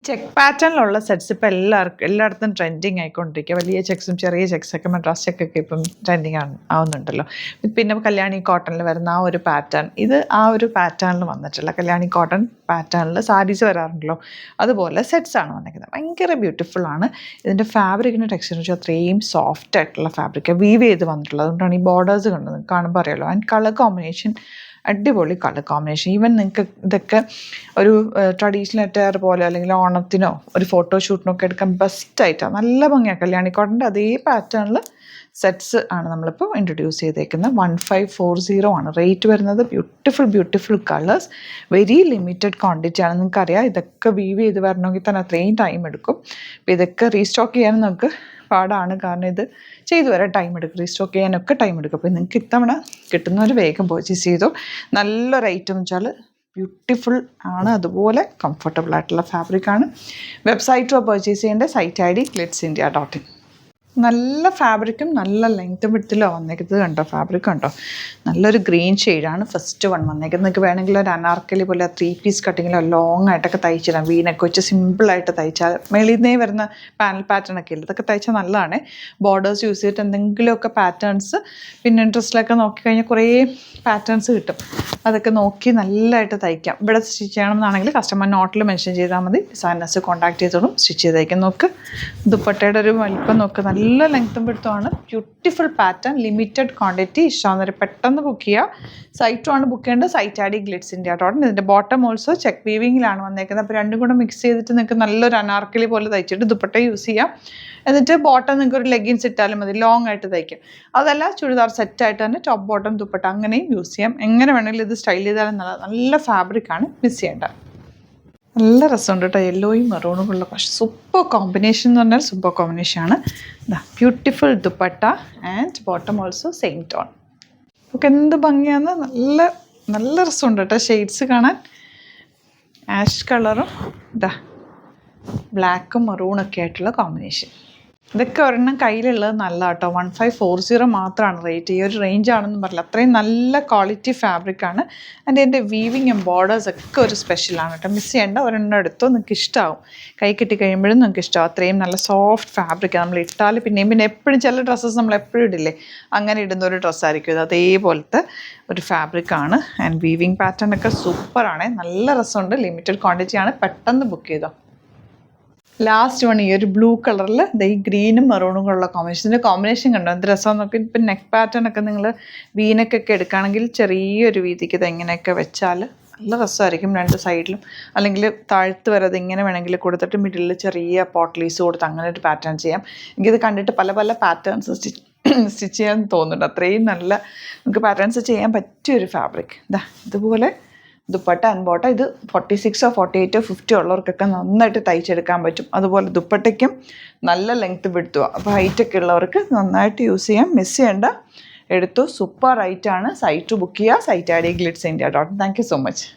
Check പാറ്റേണിലുള്ള sets ഇപ്പോൾ എല്ലായിടത്തും trending ആയിക്കൊണ്ടിരിക്കുക. വലിയ ചെക്സും ചെറിയ ചെക്സൊക്കെ മദ്രാസ് ചെക്കൊക്കെ ഇപ്പം ട്രെൻഡിങ് ആവുന്നുണ്ടല്ലോ. പിന്നെ കല്യാണി കോട്ടണിൽ വരുന്ന ആ ഒരു പാറ്റേൺ, ഇത് ആ ഒരു പാറ്റേണിൽ വന്നിട്ടുള്ള കല്യാണി കോട്ടൺ പാറ്റേണിൽ സാരീസ് വരാറുണ്ടല്ലോ, അതുപോലെ സെറ്റ്സാണ് വന്നിരിക്കുന്നത്. ഭയങ്കര ബ്യൂട്ടിഫുള്ളാണ്. ഇതിൻ്റെ ഫാബ്രിക്കിൻ്റെ ടെക്സ്ചർ വെച്ചാൽ അത്രയും സോഫ്റ്റ് ആയിട്ടുള്ള ഫാബ്രിക് വീവ് ചെയ്ത് വന്നിട്ടുള്ളത്. അതുകൊണ്ടാണ് ഈ ബോർഡേഴ്സ് കണ്ടത് കാണുമ്പോൾ അറിയാമല്ലോ. ആൻഡ് കളർ കോമ്പിനേഷൻ അടിപൊളി കളർ കോമ്പിനേഷൻ. ഈവൻ നിങ്ങൾക്ക് ഇതൊക്കെ ഒരു ട്രഡീഷണൽ അറ്റയർ പോലെ അല്ലെങ്കിൽ ഓണത്തിനോ ഒരു ഫോട്ടോഷൂട്ടിനോ ഒക്കെ എടുക്കാൻ ബെസ്റ്റായിട്ടാണ്. നല്ല ഭംഗിയാണ്. കല്യാണി കോട്ടൻ്റെ അതേ പാറ്റേണിൽ സെറ്റ്സ് ആണ് നമ്മളിപ്പോൾ ഇൻട്രൊഡ്യൂസ് ചെയ്തേക്കുന്നത്. 1540 ആണ് റേറ്റ് വരുന്നത്. Beautiful colours, very limited quantity ആണ്. നിങ്ങൾക്കറിയാം ഇതൊക്കെ വീവ് ചെയ്ത് വരണമെങ്കിൽ തന്നെ അത്രയും ടൈം എടുക്കും. അപ്പോൾ ഇതൊക്കെ റീസ്റ്റോക്ക് ചെയ്യാനും നമുക്ക് പാടാണ്. കാരണം ഇത് ചെയ്തു വരാൻ ടൈം എടുക്കും, റീസ്റ്റോക്ക് ചെയ്യാനൊക്കെ ടൈം എടുക്കും. അപ്പോൾ നിങ്ങൾക്ക് ഇത്തവണ കിട്ടുന്നവർ വേഗം പർച്ചേസ് ചെയ്തു. നല്ലൊരു ഐറ്റം എന്ന് വെച്ചാൽ ബ്യൂട്ടിഫുൾ ആണ്, അതുപോലെ കംഫർട്ടബിൾ ആയിട്ടുള്ള ഫാബ്രിക്കാണ്. വെബ്സൈറ്റോ പർച്ചേസ് ചെയ്യേണ്ട സൈറ്റ് ID glitzindia.in. നല്ല ഫാബ്രിക്കും നല്ല ലെങ്ത്തും വിഡ്ത്തിലോ വന്നേക്കുന്നത്. കണ്ടോ ഫാബ്രിക് കണ്ടോ, നല്ലൊരു ഗ്രീൻ ഷെയ്ഡാണ് ഫസ്റ്റ് വൺ വന്നേക്കുന്നത്. നിങ്ങൾക്ക് വേണമെങ്കിൽ ഒരു അനാർക്കലി പോലെ 3 പീസ് കട്ടിങ്ങിലോ ലോങ് ആയിട്ടൊക്കെ തയ്ച്ചിടാം. വീനൊക്കെ വെച്ച് സിമ്പിളായിട്ട് തയ്ച്ചാൽ മെളിന്നേ വരുന്ന പാനൽ പാറ്റേൺ ഒക്കെ ഇല്ല, ഇതൊക്കെ തയ്ച്ചാൽ നല്ലതാണ്. ബോർഡേഴ്സ് യൂസ് ചെയ്തിട്ട് എന്തെങ്കിലുമൊക്കെ പാറ്റേൺസ് പിന്നെ ഇൻട്രസ്റ്റിലൊക്കെ നോക്കിക്കഴിഞ്ഞാൽ കുറേ പാറ്റേൺസ് കിട്ടും. അതൊക്കെ നോക്കി നല്ലതായിട്ട് തയ്ക്കാം. ഇവിടെ സ്റ്റിച്ച് ചെയ്യണമെന്നാണെങ്കിൽ കസ്റ്റമർ നോട്ടിൽ മെൻഷൻ ചെയ്താൽ മതി. ഡിസൈനേഴ്സ് കോൺടാക്ട് ചെയ്തോളും, സ്റ്റിച്ച് ചെയ്ത് തയ്ക്കാൻ. നോക്ക് ദുപ്പട്ടയുടെ ഒരു വലിപ്പം നോക്ക്, നല്ല ലെങ്ത്തും പിടുത്തമാണ്. Beautiful pattern, limited quantity. ഇഷ്ടമാകുന്നവർ പെട്ടെന്ന് ബുക്ക് ചെയ്യുക. സൈറ്റുമാണ് ബുക്ക് ചെയ്യേണ്ടത്, സൈറ്റ് ID glitzindia.in. ഇതിൻ്റെ ബോട്ടം ഓൾസോ ചെക്ക് വീവിങ്ങിലാണ് വന്നേക്കുന്നത്. അപ്പോൾ രണ്ടും കൂടെ മിക്സ് ചെയ്തിട്ട് നിങ്ങൾക്ക് നല്ലൊരു അനാർക്കലി പോലെ തയ്ച്ചിട്ട് ദുപ്പട്ട യൂസ് ചെയ്യാം. എന്നിട്ട് ബോട്ടം നിങ്ങൾക്ക് ഒരു ലെഗിൻസ് ഇട്ടാലും മതി, ലോങ് ആയിട്ട് തയ്ക്കും. അതല്ല ചുരിദാർ സെറ്റായിട്ട് തന്നെ ടോപ്പ് ബോട്ടം ദുപ്പട്ട അങ്ങനെയും യൂസ് ചെയ്യാം. എങ്ങനെ വേണമെങ്കിലും ഇത് സ്റ്റൈൽ ചെയ്താലും നല്ല ഫാബ്രിക്കാണ്, മിസ് ചെയ്യേണ്ട. നല്ല രസമുണ്ട് കേട്ടോ, യെല്ലോയും മെറൂണുമുള്ള. പക്ഷേ സൂപ്പർ കോമ്പിനേഷൻ എന്ന് പറഞ്ഞാൽ സൂപ്പർ കോമ്പിനേഷനാണ്. Beautiful dupatta and bottom also same tone. നമുക്ക് എന്ത് ഭംഗിയാന്ന്, നല്ല രസമുണ്ട് കേട്ടോ ഷെയ്ഡ്സ് കാണാൻ. ആഷ് കളറും ബ്ലാക്കും മെറൂണൊക്കെ ആയിട്ടുള്ള കോമ്പിനേഷൻ. ഇതൊക്കെ ഒരെണ്ണം കയ്യിലുള്ളത് നല്ല കേട്ടോ. 1540 മാത്രമാണ് റേറ്റ്. ഈ ഒരു റേഞ്ച് ആണെന്ന് പറയില്ല, അത്രയും നല്ല ക്വാളിറ്റി ഫാബ്രിക്കാണ്. എൻ്റെ വീവിങ്ങും ബോർഡേഴ്സ് ഒക്കെ ഒരു സ്പെഷ്യലാണ് കേട്ടോ, മിസ് ചെയ്യേണ്ട. ഒരെണ്ണം എടുത്തോ, നിങ്ങൾക്ക് ഇഷ്ടമാവും. കൈ കിട്ടി കഴിയുമ്പോഴും നിങ്ങൾക്ക് ഇഷ്ടമാവും. അത്രയും നല്ല സോഫ്റ്റ് ഫാബ്രിക്കാണ്. നമ്മൾ ഇട്ടാൽ പിന്നെ എപ്പോഴും ചില ഡ്രസ്സസ് നമ്മൾ എപ്പോഴും ഇടില്ലേ, അങ്ങനെ ഇടുന്ന ഒരു ഡ്രസ്സായിരിക്കും ഇത്. അതേപോലത്തെ ഒരു ഫാബ്രിക്കാണ്. ആൻഡ് വീവിങ് പാറ്റേൺ ഒക്കെ സൂപ്പറാണ്, നല്ല രസമുണ്ട്. ലിമിറ്റഡ് ക്വാണ്ടിറ്റിയാണ്, പെട്ടെന്ന് ബുക്ക് ചെയ്തോ. ലാസ്റ്റ് വൺ ഈ ഒരു ബ്ലൂ കളറിൽ ഈ ഗ്രീനും മെറൂണും ഉള്ള കോമ്പിനേഷൻ. ഇതിൻ്റെ കോമ്പിനേഷൻ കണ്ടോ എന്ത് രസമെന്ന് നോക്കി. ഇപ്പം നെക്ക് പാറ്റേൺ ഒക്കെ നിങ്ങൾ വീനക്കൊക്കെ എടുക്കുകയാണെങ്കിൽ ചെറിയൊരു വീതിക്ക് ഇത് എങ്ങനെയൊക്കെ വെച്ചാൽ നല്ല രസമായിരിക്കും. രണ്ട് സൈഡിലും അല്ലെങ്കിൽ താഴ്ത്ത് വരെ ഇങ്ങനെ വേണമെങ്കിൽ കൊടുത്തിട്ട് മിഡിലിൽ ചെറിയ പോട്ട്ലീസ് കൊടുത്ത് അങ്ങനെ ഒരു പാറ്റേൺ ചെയ്യാം. എനിക്കിത് കണ്ടിട്ട് പല പാറ്റേൺസ് സ്റ്റിച്ച് ചെയ്യാൻ തോന്നുന്നുണ്ട്. അത്രയും നല്ല നമുക്ക് പാറ്റേൺസ് ചെയ്യാൻ പറ്റിയൊരു ഫാബ്രിക്. ഇതുപോലെ ദുപ്പട്ട ആൻഡ് ബോട്ടം. ഇത് 46 48 50 ഉള്ളവർക്കൊക്കെ നന്നായിട്ട് തയ്ച്ചെടുക്കാൻ പറ്റും. അതുപോലെ ദുപ്പട്ടയ്ക്കും നല്ല ലെങ്ത്ത് വിടുത്തുക. അപ്പോൾ ഹൈറ്റൊക്കെ ഉള്ളവർക്ക് നന്നായിട്ട് യൂസ് ചെയ്യാം, മിസ് ചെയ്യേണ്ട. എടുത്തു, സൂപ്പർ റൈറ്റാണ്. സൈറ്റ് ബുക്ക് ചെയ്യുക, site ID glitzindia.in. Thank you so much.